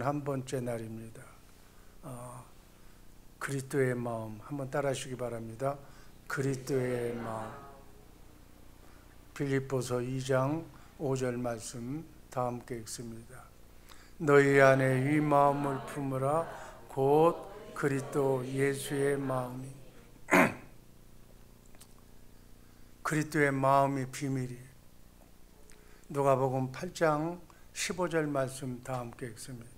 한 번째 날입니다. 그리스도의 마음 한번 따라하시기 바랍니다. 그리스도의 마음. 빌립보서 2장 5절 말씀 다 함께 읽습니다. 너희 안에 이 마음을 품으라 곧 그리스도 예수의 마음이. 그리스도의 마음이 비밀이에요. 누가복음 8장 15절 말씀 다 함께 읽습니다.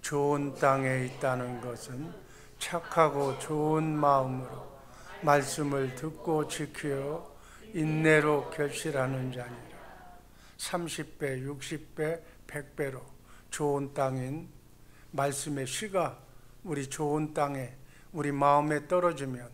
좋은 땅에 있다는 것은 착하고 좋은 마음으로 말씀을 듣고 지켜 인내로 결실하는 자니라. 30배, 60배, 100배로 좋은 땅인 말씀의 씨가 우리 좋은 땅에 우리 마음에 떨어지면,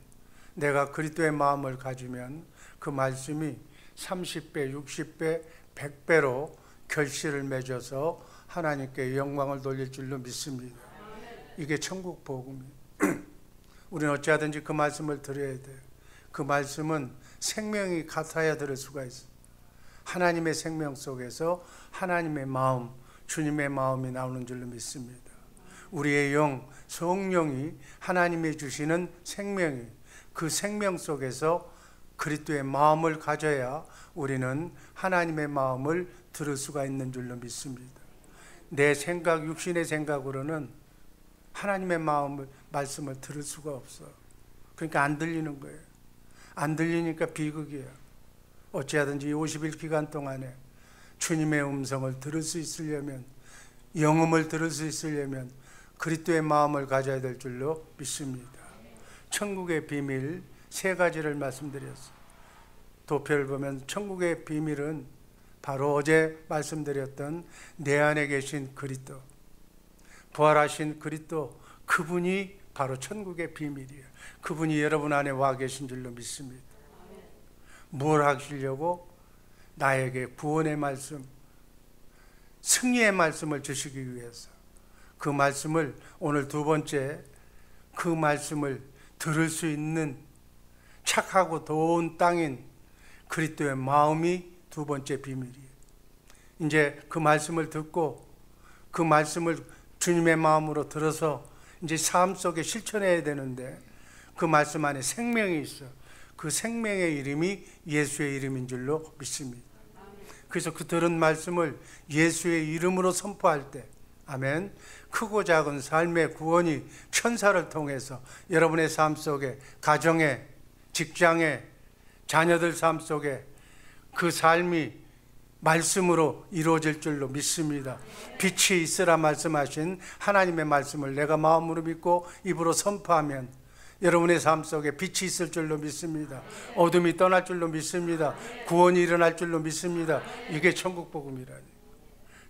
내가 그리스도의 마음을 가지면 그 말씀이 30배, 60배, 100배로 결실을 맺어서 하나님께 영광을 돌릴 줄로 믿습니다. 이게 천국 복음이에요. 우리는 어찌하든지 그 말씀을 들어야 돼요. 그 말씀은 생명이 같아야 들을 수가 있어요. 하나님의 생명 속에서 하나님의 마음, 주님의 마음이 나오는 줄로 믿습니다. 우리의 영, 성령이 하나님이 주시는 생명이, 그 생명 속에서 그리스도의 마음을 가져야 우리는 하나님의 마음을 들을 수가 있는 줄로 믿습니다. 내 생각, 육신의 생각으로는 하나님의 마음을, 말씀을 들을 수가 없어. 그러니까 안 들리는 거예요. 안 들리니까 비극이에요. 어찌하든지 50일 기간 동안에 주님의 음성을 들을 수 있으려면, 영음을 들을 수 있으려면 그리스도의 마음을 가져야 될 줄로 믿습니다. 천국의 비밀 3가지를 말씀드렸어요. 도표를 보면 천국의 비밀은 바로 어제 말씀드렸던 내 안에 계신 그리스도, 부활하신 그리스도, 그분이 바로 천국의 비밀이에요. 그분이 여러분 안에 와 계신 줄로 믿습니다. 뭘 하시려고? 나에게 구원의 말씀, 승리의 말씀을 주시기 위해서. 그 말씀을 오늘 두 번째, 그 말씀을 들을 수 있는 착하고 좋은 땅인 그리스도의 마음이 두 번째 비밀이에요. 이제 그 말씀을 듣고 그 말씀을 주님의 마음으로 들어서 이제 삶 속에 실천해야 되는데, 그 말씀 안에 생명이 있어. 그 생명의 이름이 예수의 이름인 줄로 믿습니다. 그래서 그 들은 말씀을 예수의 이름으로 선포할 때, 아멘, 크고 작은 삶의 구원이 천사를 통해서 여러분의 삶 속에, 가정에, 직장에, 자녀들 삶 속에 그 삶이 말씀으로 이루어질 줄로 믿습니다. 빛이 있으라 말씀하신 하나님의 말씀을 내가 마음으로 믿고 입으로 선포하면 여러분의 삶 속에 빛이 있을 줄로 믿습니다. 어둠이 떠날 줄로 믿습니다. 구원이 일어날 줄로 믿습니다. 이게 천국 복음이라니.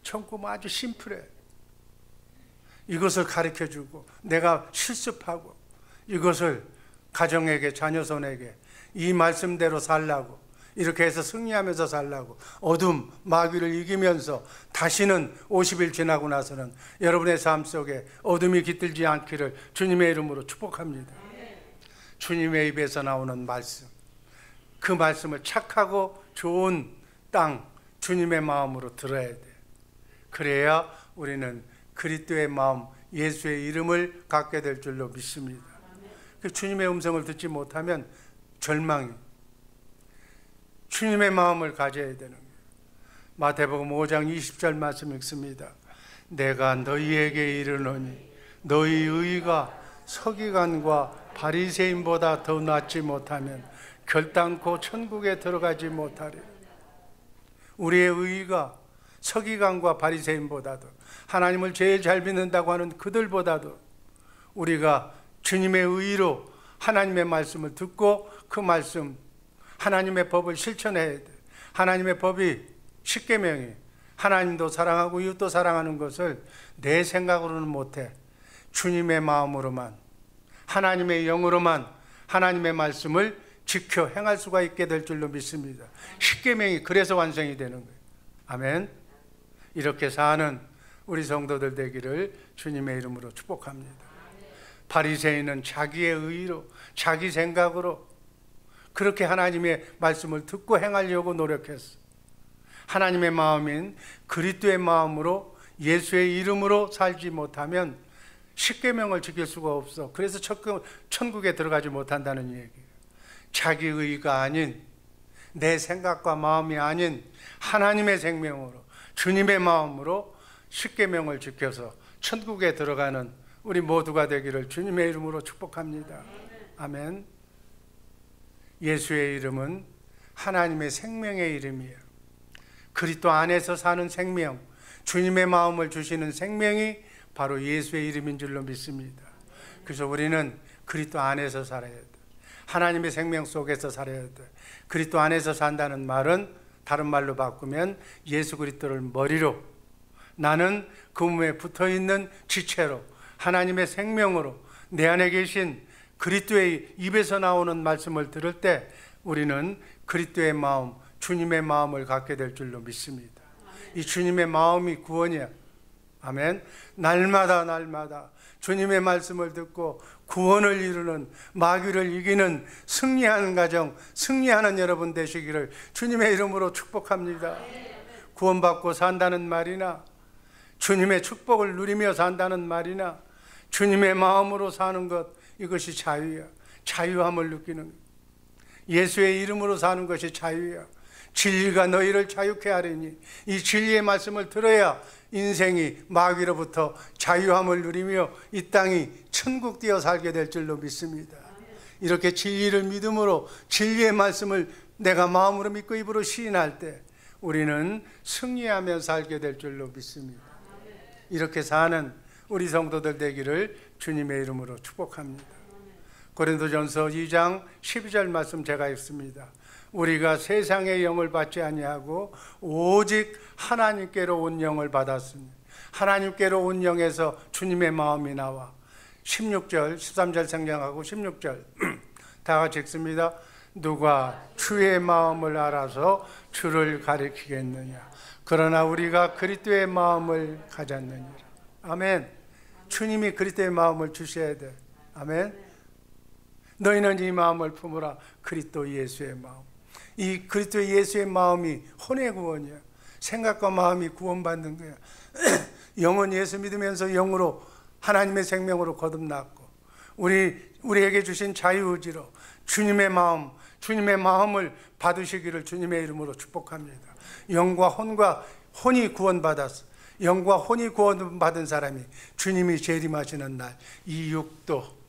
천국은 아주 심플해. 이것을 가르쳐주고 내가 실습하고 이것을 가정에게, 자녀손에게 이 말씀대로 살라고, 이렇게 해서 승리하면서 살라고, 어둠, 마귀를 이기면서 다시는 50일 지나고 나서는 여러분의 삶 속에 어둠이 깃들지 않기를 주님의 이름으로 축복합니다. 주님의 입에서 나오는 말씀, 그 말씀을 착하고 좋은 땅, 주님의 마음으로 들어야 돼. 그래야 우리는 그리스도의 마음, 예수의 이름을 갖게 될 줄로 믿습니다. 주님의 음성을 듣지 못하면 절망이, 주님의 마음을 가져야 되는 거예요. 마태복음 5장 20절 말씀 읽습니다. 내가 너희에게 이르노니 너희 의가 서기관과 바리새인보다 더 낫지 못하면 결단코 천국에 들어가지 못하리라. 우리의 의가 서기관과 바리새인보다도, 하나님을 제일 잘 믿는다고 하는 그들보다도 우리가 주님의 의로 하나님의 말씀을 듣고 그 말씀, 하나님의 법을 실천해야 돼. 하나님의 법이 십계명이 하나님도 사랑하고 이웃도 사랑하는 것을 내 생각으로는 못해. 주님의 마음으로만, 하나님의 영으로만 하나님의 말씀을 지켜 행할 수가 있게 될 줄로 믿습니다. 십계명이 그래서 완성이 되는 거예요. 아멘. 이렇게 사는 우리 성도들 되기를 주님의 이름으로 축복합니다. 바리새인은 자기의 의로, 자기 생각으로 그렇게 하나님의 말씀을 듣고 행하려고 노력했어. 하나님의 마음인 그리스도의 마음으로 예수의 이름으로 살지 못하면 십계명을 지킬 수가 없어. 그래서 천국에 들어가지 못한다는 얘기예요. 자기 의가 아닌, 내 생각과 마음이 아닌 하나님의 생명으로, 주님의 마음으로 십계명을 지켜서 천국에 들어가는 우리 모두가 되기를 주님의 이름으로 축복합니다. 아멘. 예수의 이름은 하나님의 생명의 이름이에요. 그리스도 안에서 사는 생명, 주님의 마음을 주시는 생명이 바로 예수의 이름인 줄로 믿습니다. 그래서 우리는 그리스도 안에서 살아야 돼. 하나님의 생명 속에서 살아야 돼. 그리스도 안에서 산다는 말은 다른 말로 바꾸면 예수 그리스도를 머리로, 나는 그 몸에 붙어있는 지체로, 하나님의 생명으로 내 안에 계신 그리스도의 입에서 나오는 말씀을 들을 때 우리는 그리스도의 마음, 주님의 마음을 갖게 될 줄로 믿습니다. 이 주님의 마음이 구원이야. 아멘. 날마다 주님의 말씀을 듣고 구원을 이루는, 마귀를 이기는 승리하는 가정, 승리하는 여러분 되시기를 주님의 이름으로 축복합니다. 구원받고 산다는 말이나 주님의 축복을 누리며 산다는 말이나 주님의 마음으로 사는 것, 이것이 자유야. 자유함을 느끼는 것. 예수의 이름으로 사는 것이 자유야. 진리가 너희를 자유케 하리니, 이 진리의 말씀을 들어야 인생이 마귀로부터 자유함을 누리며 이 땅이 천국 되어 살게 될 줄로 믿습니다. 이렇게 진리를 믿음으로 진리의 말씀을 내가 마음으로 믿고 입으로 시인할 때 우리는 승리하며 살게 될 줄로 믿습니다. 이렇게 사는 우리 성도들 되기를 주님의 이름으로 축복합니다. 고린도전서 2장 12절 말씀 제가 읽습니다. 우리가 세상의 영을 받지 아니하고 오직 하나님께로 온 영을 받았으니, 하나님께로 온 영에서 주님의 마음이 나와. 16절, 13절 생략하고 16절 다 같이 읽습니다. 누가 주의 마음을 알아서 주를 가리키겠느냐. 그러나 우리가 그리스도의 마음을 가졌느니라. 아멘. 주님이 그리스도의 마음을 주셔야 돼. 아멘. 너희는 이 마음을 품으라. 그리스도 예수의 마음. 이 그리스도 예수의 마음이 혼의 구원이야. 생각과 마음이 구원받는 거야. 영은 예수 믿으면서 영으로 하나님의 생명으로 거듭났고, 우리에게 주신 자유의지로 주님의 마음을 받으시기를 주님의 이름으로 축복합니다. 영과 혼이 구원받았어. 영과 혼이 구원받은 사람이 주님이 재림하시는 날 이 육도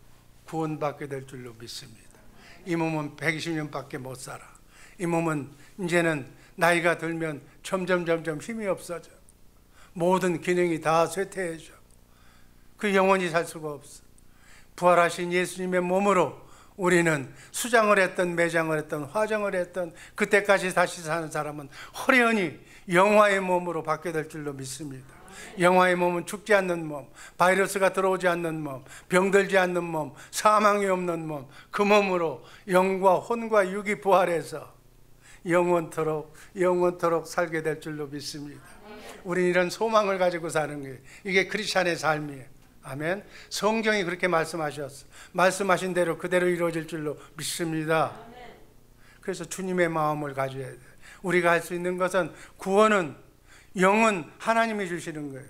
구원받게 될 줄로 믿습니다. 이 몸은 120년밖에 못 살아. 이 몸은 이제는 나이가 들면 점점 힘이 없어져. 모든 기능이 다 쇠퇴해져. 그 영원히 살 수가 없어. 부활하신 예수님의 몸으로 우리는 수장을 했던, 매장을 했던, 화장을 했던 그때까지 다시 사는 사람은 호련히 영화의 몸으로 바뀌게 될 줄로 믿습니다. 영화의 몸은 죽지 않는 몸, 바이러스가 들어오지 않는 몸, 병들지 않는 몸, 사망이 없는 몸, 그 몸으로 영과 혼과 육이 부활해서 영원토록 살게 될 줄로 믿습니다. 우리는 이런 소망을 가지고 사는 거예요. 이게 크리스찬의 삶이에요. 아멘. 성경이 그렇게 말씀하셨어. 말씀하신 대로 그대로 이루어질 줄로 믿습니다. 그래서 주님의 마음을 가져야 돼. 우리가 할 수 있는 것은, 구원은, 영은 하나님이 주시는 거예요.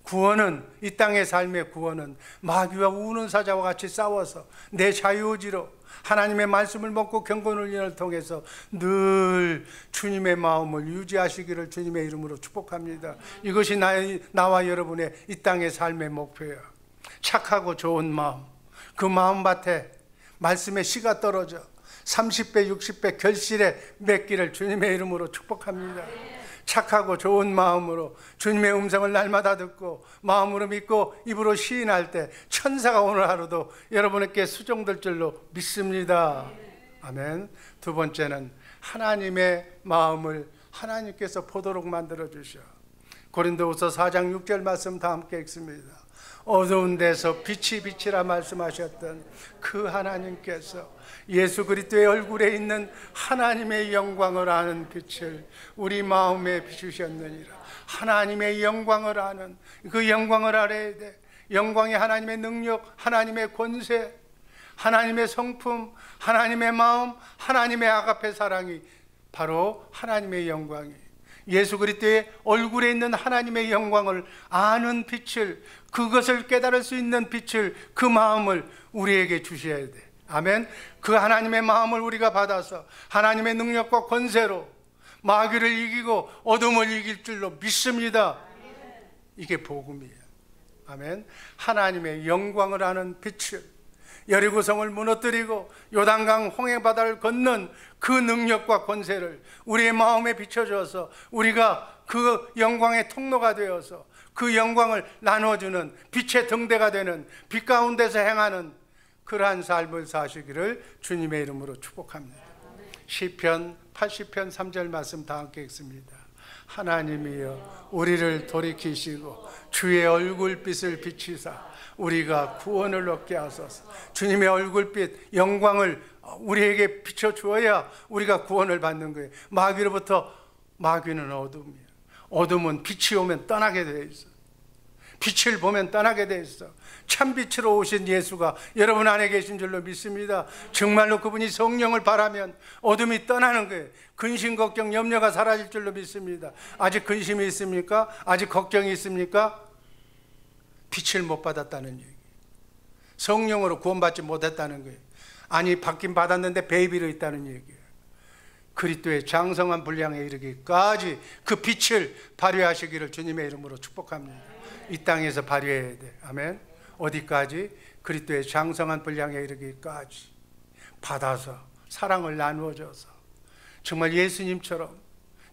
구원은, 이 땅의 삶의 구원은 마귀와 우는 사자와 같이 싸워서 내 자유의지로 하나님의 말씀을 먹고 경건훈련을 통해서 늘 주님의 마음을 유지하시기를 주님의 이름으로 축복합니다. 이것이 나와 여러분의 이 땅의 삶의 목표예요. 착하고 좋은 마음, 그 마음밭에 말씀의 씨가 떨어져 30배 60배 결실에 맺기를 주님의 이름으로 축복합니다. 착하고 좋은 마음으로 주님의 음성을 날마다 듣고 마음으로 믿고 입으로 시인할 때 천사가 오늘 하루도 여러분에게 수종될 줄로 믿습니다. 아멘. 두 번째는 하나님의 마음을 하나님께서 보도록 만들어 주셔. 고린도후서 4장 6절 말씀 다 함께 읽습니다. 어두운 데서 빛이라 말씀하셨던 그 하나님께서 예수 그리스도의 얼굴에 있는 하나님의 영광을 아는 빛을 우리 마음에 비추셨느니라. 하나님의 영광을 아는, 그 영광을 알아야 돼. 영광이 하나님의 능력, 하나님의 권세, 하나님의 성품, 하나님의 마음, 하나님의 아가페 사랑이 바로 하나님의 영광이. 예수 그리스도의 얼굴에 있는 하나님의 영광을 아는 빛을, 그것을 깨달을 수 있는 빛을, 그 마음을 우리에게 주셔야 돼. 아멘. 그 하나님의 마음을 우리가 받아서 하나님의 능력과 권세로 마귀를 이기고 어둠을 이길 줄로 믿습니다. 이게 복음이에요. 아멘. 하나님의 영광을 아는 빛을, 여리고성을 무너뜨리고 요단강 홍해바다를 건넌 그 능력과 권세를 우리의 마음에 비춰줘서 우리가 그 영광의 통로가 되어서 그 영광을 나눠주는 빛의 등대가 되는 빛 가운데서 행하는 그러한 삶을 사시기를 주님의 이름으로 축복합니다. 시편 80편 3절 말씀 다 함께 읽습니다. 하나님이여 우리를 돌이키시고 주의 얼굴빛을 비치사 우리가 구원을 얻게 하소서. 주님의 얼굴빛 영광을 우리에게 비춰주어야 우리가 구원을 받는 거예요. 마귀로부터, 마귀는 어둠이에요. 어둠은 빛이 오면 떠나게 되어 있어. 빛을 보면 떠나게 되어 있어. 참빛으로 오신 예수가 여러분 안에 계신 줄로 믿습니다. 정말로 그분이 성령을 바라면 어둠이 떠나는 거예요. 근심, 걱정, 염려가 사라질 줄로 믿습니다. 아직 근심이 있습니까? 아직 걱정이 있습니까? 빛을 못 받았다는 얘기, 성령으로 구원받지 못했다는 거예요. 아니 받긴 받았는데 베이비로 있다는 얘기예요. 그리스도의 장성한 분량에 이르기까지 그 빛을 발휘하시기를 주님의 이름으로 축복합니다. 이 땅에서 발휘해야 돼. 아멘. 어디까지? 그리스도의 장성한 분량에 이르기까지 받아서 사랑을 나누어줘서 정말 예수님처럼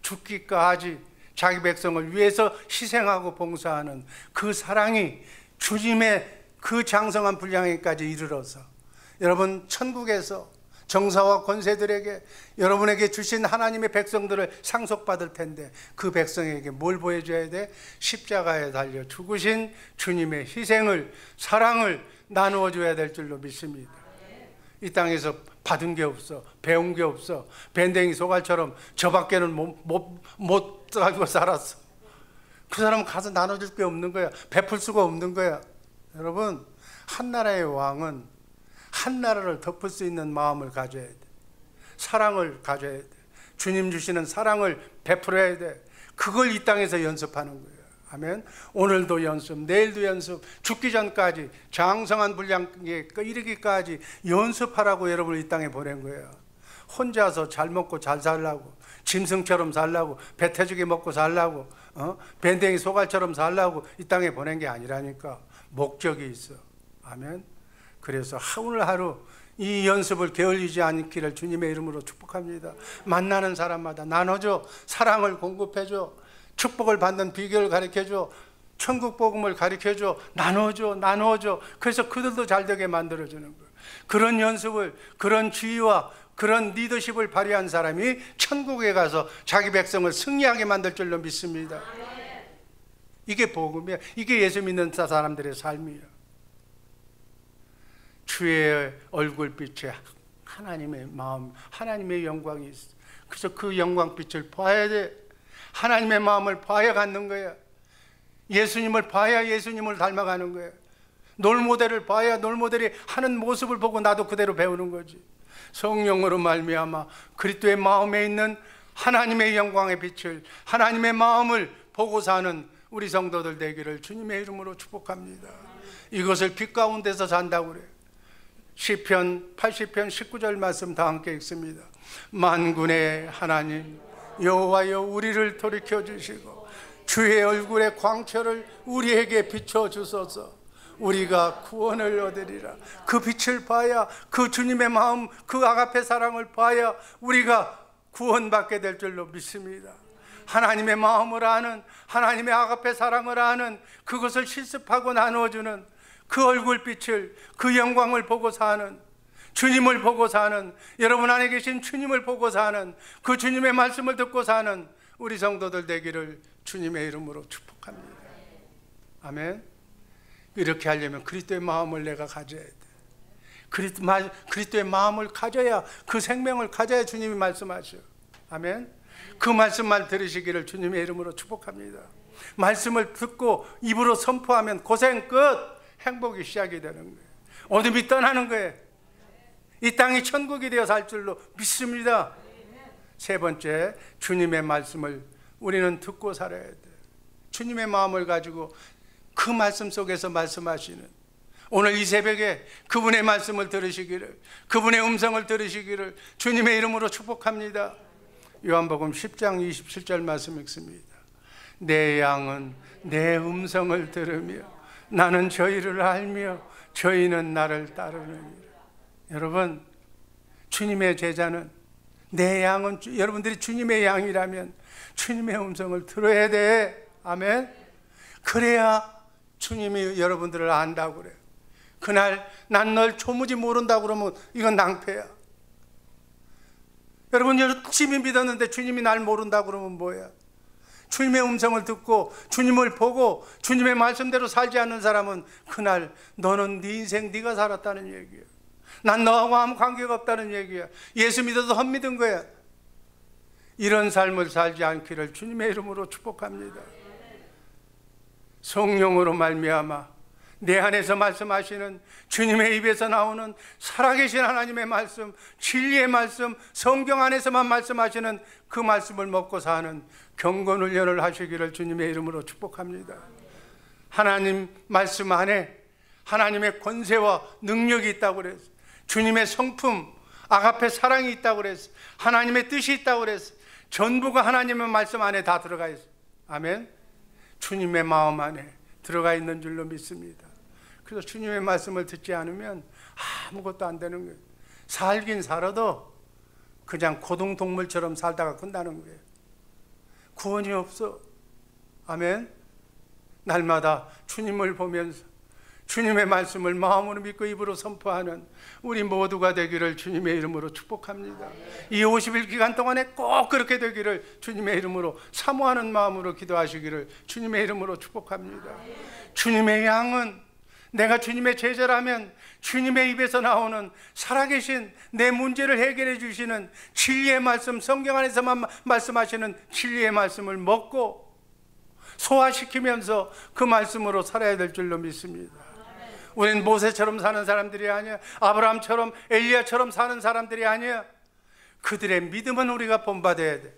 죽기까지 자기 백성을 위해서 희생하고 봉사하는 그 사랑이 주님의 그 장성한 분량에까지 이르러서 여러분 천국에서 정사와 권세들에게 여러분에게 주신 하나님의 백성들을 상속받을 텐데 그 백성에게 뭘 보여줘야 돼? 십자가에 달려 죽으신 주님의 희생을, 사랑을 나누어 줘야 될 줄로 믿습니다. 이 땅에서 받은 게 없어, 배운 게 없어, 밴댕이 소갈처럼 저밖에는 못 가지고 살았어. 그 사람은 가서 나눠줄 게 없는 거야. 베풀 수가 없는 거야. 여러분, 한 나라의 왕은 한 나라를 덮을 수 있는 마음을 가져야 돼. 사랑을 가져야 돼. 주님 주시는 사랑을 베풀어야 돼. 그걸 이 땅에서 연습하는 거예요. 아멘. 오늘도 연습, 내일도 연습, 죽기 전까지 장성한 분량에 이르기까지 연습하라고 여러분을 이 땅에 보낸 거예요. 혼자서 잘 먹고 잘 살라고, 짐승처럼 살라고, 배태죽이 먹고 살라고, 밴댕이 소갈처럼 살라고 이 땅에 보낸 게 아니라니까. 목적이 있어. 아멘. 그래서 오늘 하루 이 연습을 게을리지 않기를 주님의 이름으로 축복합니다. 만나는 사람마다 나눠줘, 사랑을 공급해줘, 축복을 받는 비결을 가르쳐줘, 천국 복음을 가르쳐줘, 나눠줘. 그래서 그들도 잘 되게 만들어주는 거예요. 그런 연습을, 그런 지위와 그런 리더십을 발휘한 사람이 천국에 가서 자기 백성을 승리하게 만들 줄로 믿습니다. 이게 복음이야. 이게 예수 믿는 사람들의 삶이에요. 주의 얼굴빛에 하나님의 마음, 하나님의 영광이 있어. 그래서 그 영광빛을 봐야 돼. 하나님의 마음을 봐야 갖는 거야. 예수님을 봐야 예수님을 닮아가는 거야. 롤모델을 봐야 롤모델이 하는 모습을 보고 나도 그대로 배우는 거지. 성령으로 말미암아 그리스도의 마음에 있는 하나님의 영광의 빛을, 하나님의 마음을 보고 사는 우리 성도들 되기를 주님의 이름으로 축복합니다. 이것을 빛 가운데서 산다고 그래요. 시편 80편 19절 말씀 다 함께 읽습니다. 만군의 하나님 여호와여 우리를 돌이켜 주시고 주의 얼굴의 광채를 우리에게 비춰 주소서. 우리가 구원을 얻으리라. 그 빛을 봐야, 그 주님의 마음, 그 아가페 사랑을 봐야 우리가 구원받게 될 줄로 믿습니다. 하나님의 마음을 아는, 하나님의 아가페 사랑을 아는, 그것을 실습하고 나누어주는 그 얼굴빛을, 그 영광을 보고 사는, 주님을 보고 사는, 여러분 안에 계신 주님을 보고 사는, 그 주님의 말씀을 듣고 사는 우리 성도들 되기를 주님의 이름으로 축복합니다. 아멘. 이렇게 하려면 그리스도의 마음을 내가 가져야 돼. 그리스도의 마음을 가져야, 그 생명을 가져야 주님이 말씀하셔. 아멘. 그 말씀만 들으시기를 주님의 이름으로 축복합니다. 말씀을 듣고 입으로 선포하면 고생 끝, 행복이 시작이 되는 거예요. 어둠이 떠나는 거예요. 이 땅이 천국이 되어 살 줄로 믿습니다. 세 번째, 주님의 말씀을 우리는 듣고 살아야 돼. 주님의 마음을 가지고 그 말씀 속에서 말씀하시는, 오늘 이 새벽에 그분의 말씀을 들으시기를, 그분의 음성을 들으시기를 주님의 이름으로 축복합니다. 요한복음 10장 27절 말씀 읽습니다. 내 양은 내 음성을 들으며 나는 저희를 알며 저희는 나를 따르느니라. 여러분, 주님의 제자는, 내 양은, 여러분들이 주님의 양이라면 주님의 음성을 들어야 돼. 아멘. 그래야 주님이 여러분들을 안다고 그래요. 그날 난 널 조무지 모른다고 그러면 이건 낭패야. 여러분, 열심히 믿었는데 주님이 날 모른다고 그러면 뭐야? 주님의 음성을 듣고 주님을 보고 주님의 말씀대로 살지 않는 사람은 그날 너는 네 인생 네가 살았다는 얘기야. 난 너하고 아무 관계가 없다는 얘기야. 예수 믿어도 헛믿은 거야. 이런 삶을 살지 않기를 주님의 이름으로 축복합니다. 성령으로 말미암아 내 안에서 말씀하시는, 주님의 입에서 나오는 살아계신 하나님의 말씀, 진리의 말씀, 성경 안에서만 말씀하시는 그 말씀을 먹고 사는 경건훈련을 하시기를 주님의 이름으로 축복합니다. 하나님 말씀 안에 하나님의 권세와 능력이 있다고 그랬어. 주님의 성품, 아가페 사랑이 있다고 그랬어. 하나님의 뜻이 있다고 그랬어. 전부가 하나님의 말씀 안에 다 들어가 있어. 아멘. 주님의 마음 안에 들어가 있는 줄로 믿습니다. 그래서 주님의 말씀을 듣지 않으면 아무것도 안 되는 거예요. 살긴 살아도 그냥 고등동물처럼 살다가 끝나는 거예요. 구원이 없어. 아멘. 날마다 주님을 보면서 주님의 말씀을 마음으로 믿고 입으로 선포하는 우리 모두가 되기를 주님의 이름으로 축복합니다. 이 50일 기간 동안에 꼭 그렇게 되기를 주님의 이름으로 사모하는 마음으로 기도하시기를 주님의 이름으로 축복합니다. 주님의 양은, 내가 주님의 제자라면 주님의 입에서 나오는 살아계신 내 문제를 해결해 주시는 진리의 말씀, 성경 안에서만 말씀하시는 진리의 말씀을 먹고 소화시키면서 그 말씀으로 살아야 될 줄로 믿습니다. 우리는 모세처럼 사는 사람들이 아니야. 아브라함처럼, 엘리야처럼 사는 사람들이 아니야. 그들의 믿음은 우리가 본받아야 돼.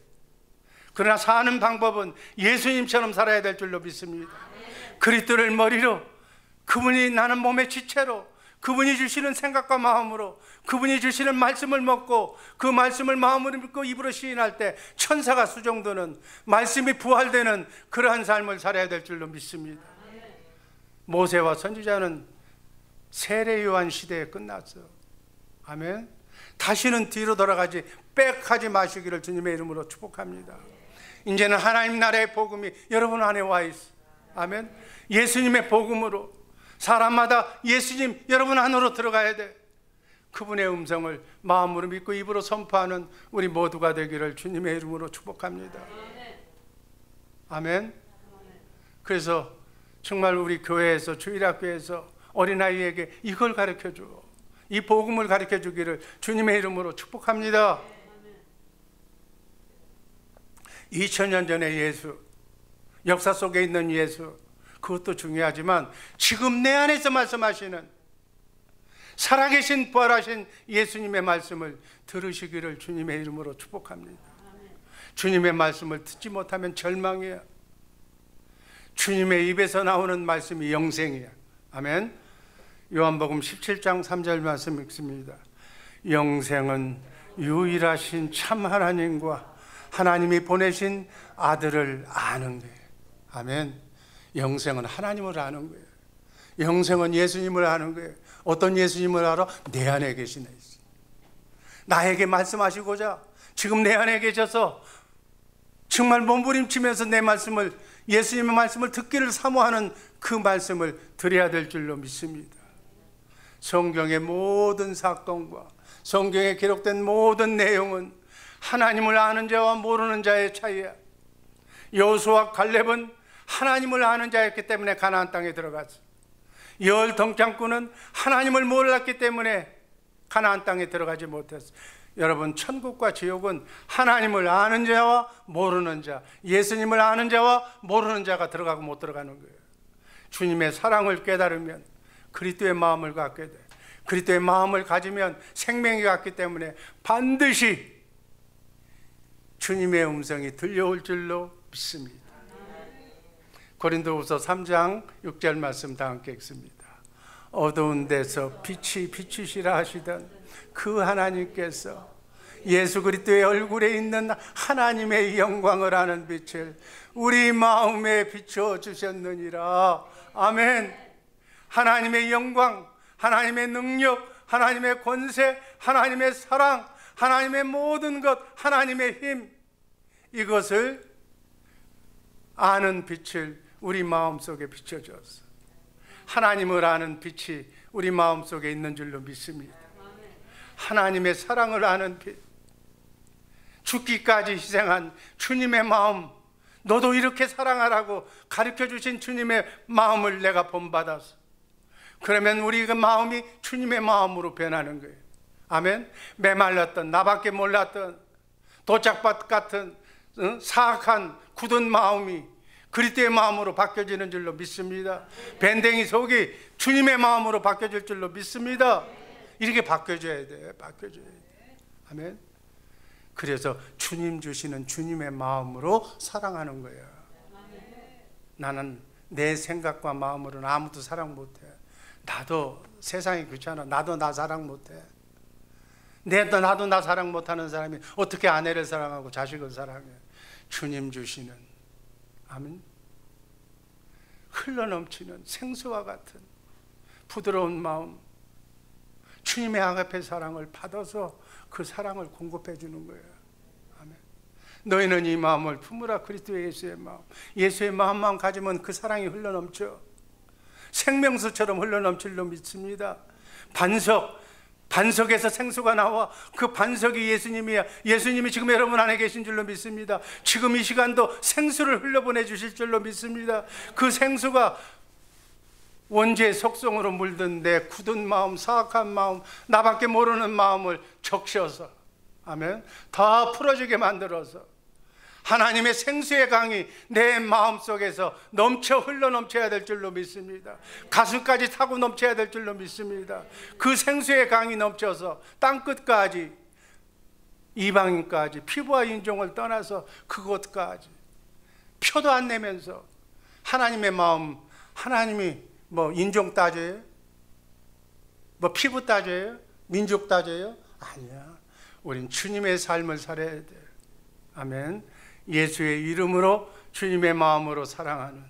그러나 사는 방법은 예수님처럼 살아야 될 줄로 믿습니다. 그리스도를 머리로, 그분이 나는 몸의 지체로, 그분이 주시는 생각과 마음으로, 그분이 주시는 말씀을 먹고 그 말씀을 마음으로 믿고 입으로 시인할 때 천사가 수종드는, 말씀이 부활되는 그러한 삶을 살아야 될 줄로 믿습니다. 모세와 선지자는 세례 요한 시대에 끝났어. 아멘. 다시는 뒤로 돌아가지 빽하지 마시기를 주님의 이름으로 축복합니다. 이제는 하나님 나라의 복음이 여러분 안에 와 있어. 아멘. 예수님의 복음으로 사람마다 예수님 여러분 안으로 들어가야 돼. 그분의 음성을 마음으로 믿고 입으로 선포하는 우리 모두가 되기를 주님의 이름으로 축복합니다. 아멘. 그래서 정말 우리 교회에서, 주일학교에서 어린아이에게 이걸 가르쳐줘, 이 복음을 가르쳐 주기를 주님의 이름으로 축복합니다. 2000년 전의 예수, 역사 속에 있는 예수, 그것도 중요하지만 지금 내 안에서 말씀하시는 살아계신 부활하신 예수님의 말씀을 들으시기를 주님의 이름으로 축복합니다. 주님의 말씀을 듣지 못하면 절망이야. 주님의 입에서 나오는 말씀이 영생이야. 아멘. 요한복음 17장 3절 말씀 읽습니다. 영생은 유일하신 참 하나님과 하나님이 보내신 아들을 아는 거예요. 아멘. 영생은 하나님을 아는 거예요. 영생은 예수님을 아는 거예요. 어떤 예수님을 알아? 내 안에 계신 예수. 나에게 말씀하시고자 지금 내 안에 계셔서 정말 몸부림치면서 내 말씀을, 예수님의 말씀을 듣기를 사모하는 그 말씀을 드려야 될 줄로 믿습니다. 성경의 모든 사건과 성경에 기록된 모든 내용은 하나님을 아는 자와 모르는 자의 차이야. 여호수아와 갈렙은 하나님을 아는 자였기 때문에 가나안 땅에 들어갔어. 열 동창꾼은 하나님을 몰랐기 때문에 가나안 땅에 들어가지 못했어. 여러분, 천국과 지옥은 하나님을 아는 자와 모르는 자, 예수님을 아는 자와 모르는 자가 들어가고 못 들어가는 거예요. 주님의 사랑을 깨달으면 그리스도의 마음을 갖게 돼. 그리스도의 마음을 가지면 생명이 갖기 때문에 반드시 주님의 음성이 들려올 줄로 믿습니다. 고린도후서 3장 6절 말씀 다 함께 읽습니다. 어두운 데서 빛이 비추시라 하시던 그 하나님께서 예수 그리스도의 얼굴에 있는 하나님의 영광을 아는 빛을 우리 마음에 비춰 주셨느니라. 아멘. 하나님의 영광, 하나님의 능력, 하나님의 권세, 하나님의 사랑, 하나님의 모든 것, 하나님의 힘, 이것을 아는 빛을 우리 마음속에 비춰줬어. 하나님을 아는 빛이 우리 마음속에 있는 줄로 믿습니다. 하나님의 사랑을 아는 빛, 죽기까지 희생한 주님의 마음, 너도 이렇게 사랑하라고 가르쳐주신 주님의 마음을 내가 본받아서, 그러면 우리 그 마음이 주님의 마음으로 변하는 거예요. 아멘. 메말랐던, 나밖에 몰랐던 도짝밭 같은 사악한 굳은 마음이 그리스도의 마음으로 바뀌어지는 줄로 믿습니다. 밴댕이 속이 주님의 마음으로 바뀌어질 줄로 믿습니다. 이렇게 바뀌어져야 돼. 바뀌어져야 돼. 아멘. 그래서 주님 주시는 주님의 마음으로 사랑하는 거야. 나는 내 생각과 마음으로는 아무도 사랑 못해. 나도 세상이 귀찮아. 나도 나 사랑 못해. 나도 나 사랑 못하는 사람이 어떻게 아내를 사랑하고 자식을 사랑해? 주님 주시는, 아멘, 흘러넘치는 생수와 같은 부드러운 마음, 주님의 아가페 사랑을 받아서 그 사랑을 공급해 주는 거예요. 아멘. 너희는 이 마음을 품으라. 그리스도 예수의 마음, 예수의 마음만 가지면 그 사랑이 흘러넘쳐 생명수처럼 흘러넘칠 줄 믿습니다. 반석에서 생수가 나와 그 반석이 예수님이야. 예수님이 지금 여러분 안에 계신 줄로 믿습니다. 지금 이 시간도 생수를 흘려보내 주실 줄로 믿습니다. 그 생수가 원죄의 속성으로 물든 내 굳은 마음, 사악한 마음, 나밖에 모르는 마음을 적셔서, 아멘, 다 풀어지게 만들어서 하나님의 생수의 강이 내 마음속에서 넘쳐 흘러넘쳐야 될 줄로 믿습니다. 가슴까지 타고 넘쳐야 될 줄로 믿습니다. 그 생수의 강이 넘쳐서 땅끝까지, 이방인까지, 피부와 인종을 떠나서 그곳까지 표도 안 내면서 하나님의 마음, 하나님이 뭐 인종 따져요? 뭐 피부 따져요? 민족 따져요? 아니야. 우린 주님의 삶을 살아야 돼. 아멘. 예수의 이름으로 주님의 마음으로 사랑하는,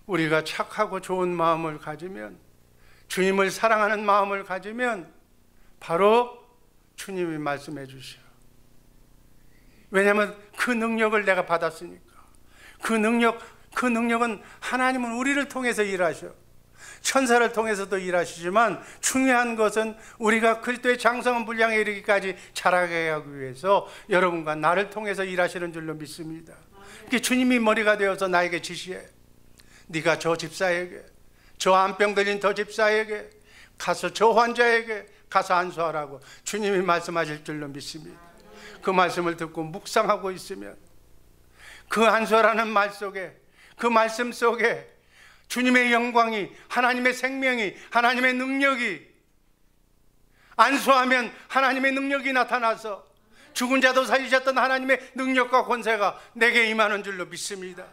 우리가 착하고 좋은 마음을 가지면, 주님을 사랑하는 마음을 가지면 바로 주님이 말씀해 주셔. 왜냐하면 그 능력을 내가 받았으니까. 그 능력은 하나님은 우리를 통해서 일하셔. 천사를 통해서도 일하시지만 중요한 것은 우리가 그리스도의 장성한 분량에 이르기까지 자라게 하기 위해서 여러분과 나를 통해서 일하시는 줄로 믿습니다. 주님이 머리가 되어서 나에게 지시해. 네가 저 집사에게, 저 암병 들린 저 집사에게 가서 저 환자에게 가서 안수하라고 주님이 말씀하실 줄로 믿습니다. 그 말씀을 듣고 묵상하고 있으면 그 안수하라는 말 속에, 그 말씀 속에 주님의 영광이, 하나님의 생명이, 하나님의 능력이, 안수하면 하나님의 능력이 나타나서 죽은 자도 살리셨던 하나님의 능력과 권세가 내게 임하는 줄로 믿습니다.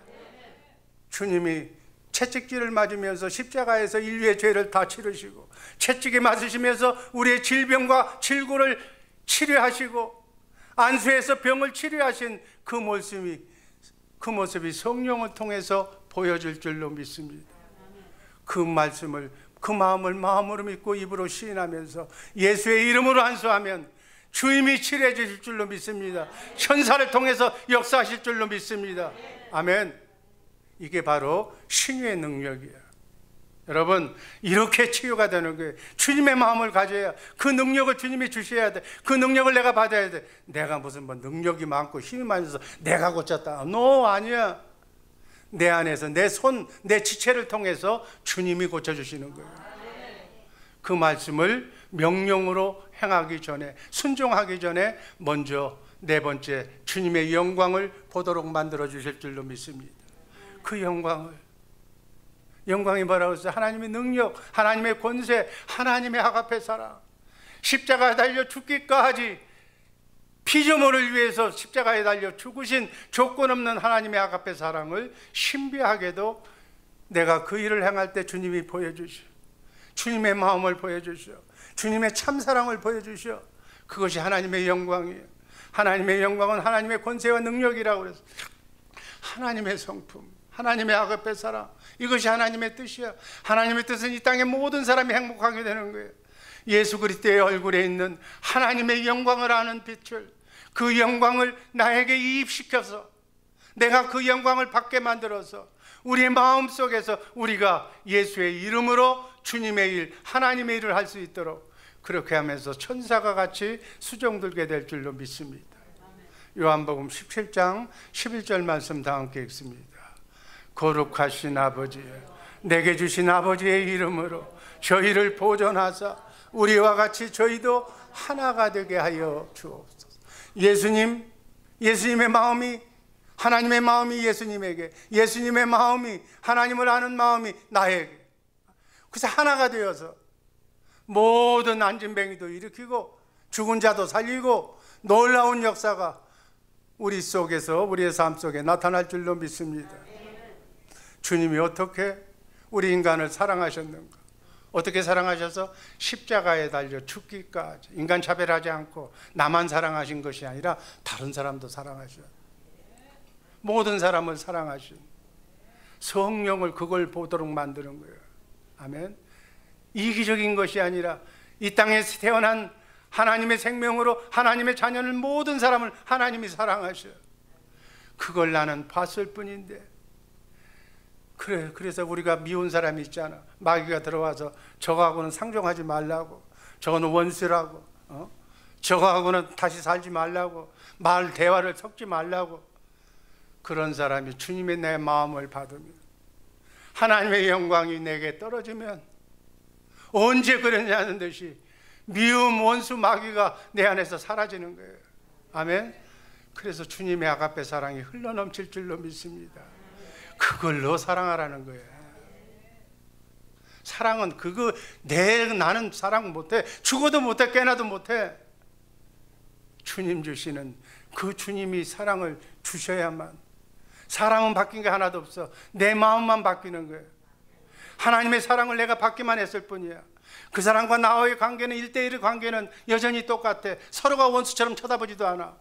주님이 채찍질을 맞으면서 십자가에서 인류의 죄를 다 치르시고 채찍에 맞으시면서 우리의 질병과 질고를 치료하시고 안수해서 병을 치료하신 그 모습이 성령을 통해서 보여질 줄로 믿습니다. 그 말씀을, 그 마음을 마음으로 믿고 입으로 시인하면서 예수의 이름으로 안수하면 주님이 치료해 주실 줄로 믿습니다. 천사를 통해서 역사하실 줄로 믿습니다. 아멘. 이게 바로 신유의 능력이에요. 여러분, 이렇게 치유가 되는 거예요. 주님의 마음을 가져야, 그 능력을 주님이 주셔야 돼. 그 능력을 내가 받아야 돼. 내가 무슨 뭐 능력이 많고 힘이 많아서 내가 고쳤다. 아니야. 내 안에서 내 손, 내 지체를 통해서 주님이 고쳐주시는 거예요. 그 말씀을 명령으로 행하기 전에, 순종하기 전에 먼저 네 번째 주님의 영광을 보도록 만들어 주실 줄로 믿습니다. 그 영광이 뭐라고 했어요? 하나님의 능력, 하나님의 권세, 하나님의 아가페 사랑, 십자가에 달려 죽기까지 피조물을 위해서 십자가에 달려 죽으신 조건 없는 하나님의 아가페 사랑을 신비하게도 내가 그 일을 행할 때 주님이 보여주시오. 주님의 마음을 보여주시오. 주님의 참사랑을 보여주시오. 그것이 하나님의 영광이에요. 하나님의 영광은 하나님의 권세와 능력이라고 그랬어요. 하나님의 성품, 하나님의 아가페 사랑, 이것이 하나님의 뜻이야. 하나님의 뜻은 이 땅의 모든 사람이 행복하게 되는 거예요. 예수 그리스도의 얼굴에 있는 하나님의 영광을 아는 빛을, 그 영광을 나에게 이입시켜서 내가 그 영광을 받게 만들어서 우리의 마음속에서 우리가 예수의 이름으로 주님의 일, 하나님의 일을 할 수 있도록 그렇게 하면서 천사가 같이 수종들게 될 줄로 믿습니다. 요한복음 17장 11절 말씀 다 함께 읽습니다. 거룩하신 아버지, 내게 주신 아버지의 이름으로 저희를 보존하사 우리와 같이 저희도 하나가 되게 하여 주옵소서. 예수님의 마음이, 하나님의 마음이 예수님에게, 예수님의 마음이, 하나님을 아는 마음이 나에게, 그래서 하나가 되어서 모든 안진뱅이도 일으키고 죽은 자도 살리고 놀라운 역사가 우리 속에서, 우리의 삶 속에 나타날 줄로 믿습니다. 주님이 어떻게 우리 인간을 사랑하셨는가? 어떻게 사랑하셔서 십자가에 달려 죽기까지 인간 차별하지 않고 나만 사랑하신 것이 아니라 다른 사람도 사랑하셔. 모든 사람을 사랑하신 성령을 그걸 보도록 만드는 거예요. 아멘. 이기적인 것이 아니라 이 땅에 태어난 하나님의 생명으로 하나님의 자녀를, 모든 사람을 하나님이 사랑하셔. 그걸 나는 봤을 뿐인데, 그래서 우리가 미운 사람이 있잖아. 마귀가 들어와서 저거하고는 상종하지 말라고, 저거는 원수라고, 저거하고는 다시 살지 말라고, 대화를 섞지 말라고. 그런 사람이 주님의 내 마음을 받으면, 하나님의 영광이 내게 떨어지면 언제 그랬냐는 듯이 미움, 원수, 마귀가 내 안에서 사라지는 거예요. 아멘. 그래서 주님의 아가페 사랑이 흘러넘칠 줄로 믿습니다. 그걸로 사랑하라는 거예요. 사랑은 그거, 나는 사랑 못해, 죽어도 못해, 깨나도 못해. 주님 주시는 그 주님이 사랑을 주셔야만. 사람은 바뀐 게 하나도 없어. 내 마음만 바뀌는 거예요. 하나님의 사랑을 내가 받기만 했을 뿐이야. 그 사람과 나와의 관계는 1대1의 관계는 여전히 똑같아. 서로가 원수처럼 쳐다보지도 않아.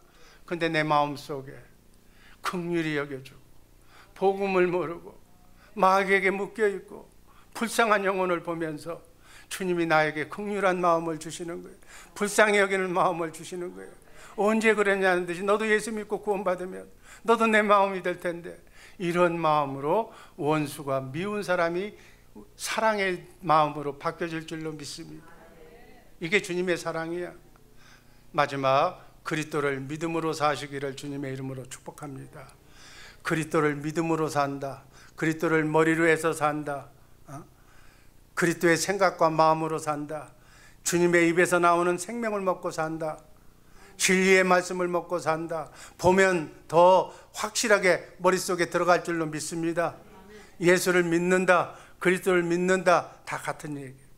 근데 내 마음속에 긍휼히 여겨주고 복음을 모르고 마귀에게 묶여있고 불쌍한 영혼을 보면서 주님이 나에게 긍휼한 마음을 주시는 거예요. 불쌍히 여기는 마음을 주시는 거예요. 언제 그랬냐는 듯이 너도 예수 믿고 구원받으면 너도 내 마음이 될 텐데, 이런 마음으로 원수가 미운 사람이 사랑의 마음으로 바뀌어질 줄로 믿습니다. 이게 주님의 사랑이야. 마지막, 그리스도를 믿음으로 사시기를 주님의 이름으로 축복합니다. 그리스도를 믿음으로 산다. 그리스도를 머리로 해서 산다. 그리스도의 생각과 마음으로 산다. 주님의 입에서 나오는 생명을 먹고 산다. 진리의 말씀을 먹고 산다. 보면 더 확실하게 머릿속에 들어갈 줄로 믿습니다. 예수를 믿는다, 그리스도를 믿는다, 다 같은 얘기예요.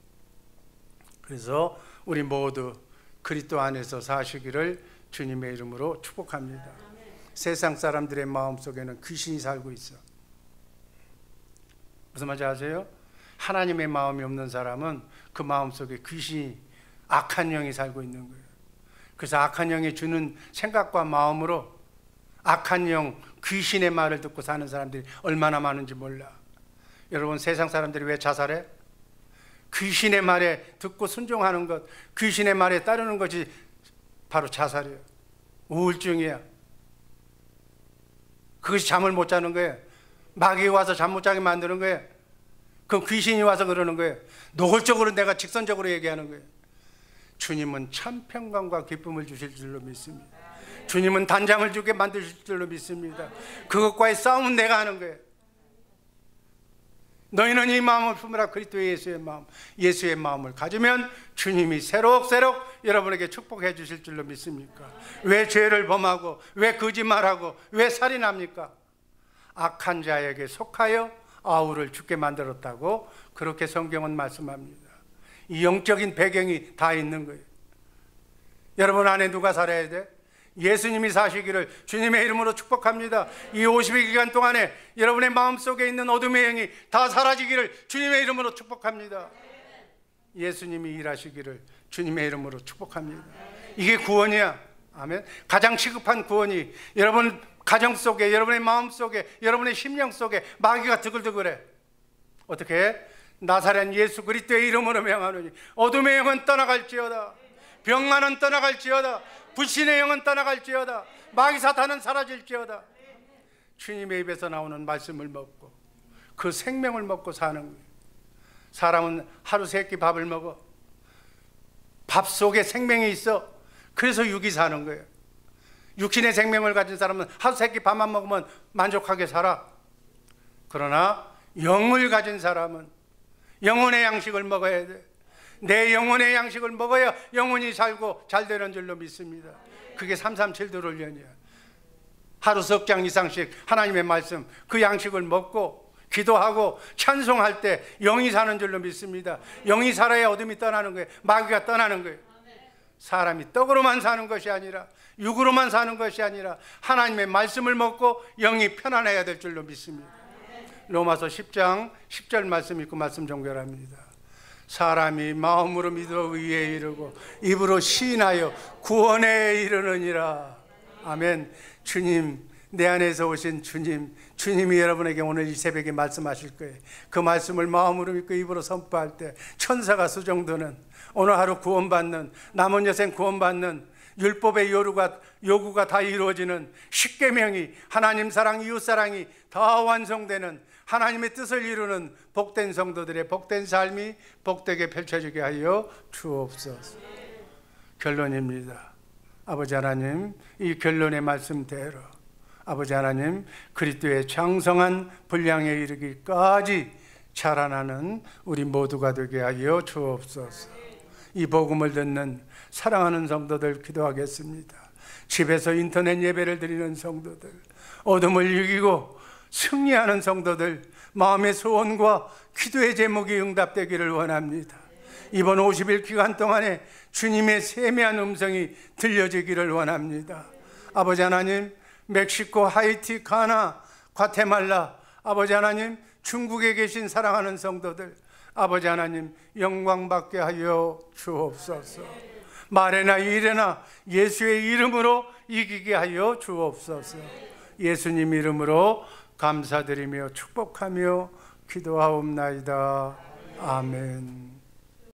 그래서 우리 모두 그리스도 안에서 사시기를 주님의 이름으로 축복합니다. 세상 사람들의 마음속에는 귀신이 살고 있어. 무슨 말인지 아세요? 하나님의 마음이 없는 사람은 그 마음속에 귀신이, 악한 영이 살고 있는 거예요. 그래서 악한 영이 주는 생각과 마음으로 악한 영, 귀신의 말을 듣고 사는 사람들이 얼마나 많은지 몰라. 여러분, 세상 사람들이 왜 자살해? 귀신의 말에 듣고 순종하는 것, 귀신의 말에 따르는 것이 바로 자살이에요. 우울증이야. 그것이 잠을 못 자는 거예요. 마귀가 와서 잠 못 자게 만드는 거예요. 그럼 귀신이 와서 그러는 거예요. 노골적으로, 내가 직선적으로 얘기하는 거예요. 주님은 참 평강과 기쁨을 주실 줄로 믿습니다. 주님은 단잠을 주게 만드실 줄로 믿습니다. 그것과의 싸움은 내가 하는 거예요. 너희는 이 마음을 품으라. 그리스도 예수의 마음, 예수의 마음을 가지면 주님이 새록새록 여러분에게 축복해 주실 줄로 믿습니까? 왜 죄를 범하고, 왜 거짓말하고, 왜 살인합니까? 악한 자에게 속하여 아우를 죽게 만들었다고 그렇게 성경은 말씀합니다. 이 영적인 배경이 다 있는 거예요. 여러분 안에 누가 살아야 돼? 예수님이 사시기를 주님의 이름으로 축복합니다. 이 50일 기간 동안에 여러분의 마음속에 있는 어둠의 영이 다 사라지기를 주님의 이름으로 축복합니다. 예수님이 일하시기를 주님의 이름으로 축복합니다. 이게 구원이야. 아멘. 가장 시급한 구원이 여러분 가정 속에, 여러분의 마음 속에, 여러분의 심령 속에 마귀가 드글드글해. 어떻게 해? 나사렛 예수 그리스도의 이름으로 명하노니 어둠의 영은 떠나갈지어다, 병만은 떠나갈지어다, 불신의 영은 떠나갈지어다, 마귀 사탄은 사라질지어다. 주님의 입에서 나오는 말씀을 먹고 그 생명을 먹고 사는 거예요. 사람은 하루 3끼 밥을 먹어. 밥 속에 생명이 있어. 그래서 육이 사는 거예요. 육신의 생명을 가진 사람은 하루 3끼 밥만 먹으면 만족하게 살아. 그러나 영을 가진 사람은 영혼의 양식을 먹어야 돼. 내 영혼의 양식을 먹어야 영혼이 살고 잘 되는 줄로 믿습니다. 그게 337도를련이야. 하루 석 장 이상씩 하나님의 말씀, 그 양식을 먹고 기도하고 찬송할 때 영이 사는 줄로 믿습니다. 영이 살아야 어둠이 떠나는 거예요. 마귀가 떠나는 거예요. 사람이 떡으로만 사는 것이 아니라, 육으로만 사는 것이 아니라 하나님의 말씀을 먹고 영이 편안해야 될 줄로 믿습니다. 로마서 10장 10절 말씀 읽고 말씀 종결합니다. 사람이 마음으로 믿어 의에 이르고 입으로 시인하여 구원에 이르느니라. 아멘. 주님, 내 안에서 오신 주님이 여러분에게 오늘 이 새벽에 말씀하실 거예요. 그 말씀을 마음으로 믿고 입으로 선포할 때 천사가 수정도는, 오늘 하루 구원받는, 남은 여생 구원받는, 율법의 요구가 다 이루어지는 십계명이, 하나님 사랑, 이웃 사랑이 다 완성되는, 하나님의 뜻을 이루는 복된 성도들의 복된 삶이 복되게 펼쳐지게 하여 주옵소서. 결론입니다. 아버지 하나님, 이 결론의 말씀대로 아버지 하나님, 그리스도의 장성한 분량에 이르기까지 자라나는 우리 모두가 되게 하여 주옵소서. 이 복음을 듣는 사랑하는 성도들 기도하겠습니다. 집에서 인터넷 예배를 드리는 성도들, 어둠을 이기고 승리하는 성도들, 마음의 소원과 기도의 제목이 응답되기를 원합니다. 이번 50일 기간 동안에 주님의 세미한 음성이 들려지기를 원합니다. 아버지 하나님, 멕시코, 하이티, 가나, 과테말라, 아버지 하나님, 중국에 계신 사랑하는 성도들, 아버지 하나님 영광받게 하여 주옵소서. 말에나 일에나 예수의 이름으로 이기게 하여 주옵소서. 예수님 이름으로 감사드리며 축복하며 기도하옵나이다. 아멘.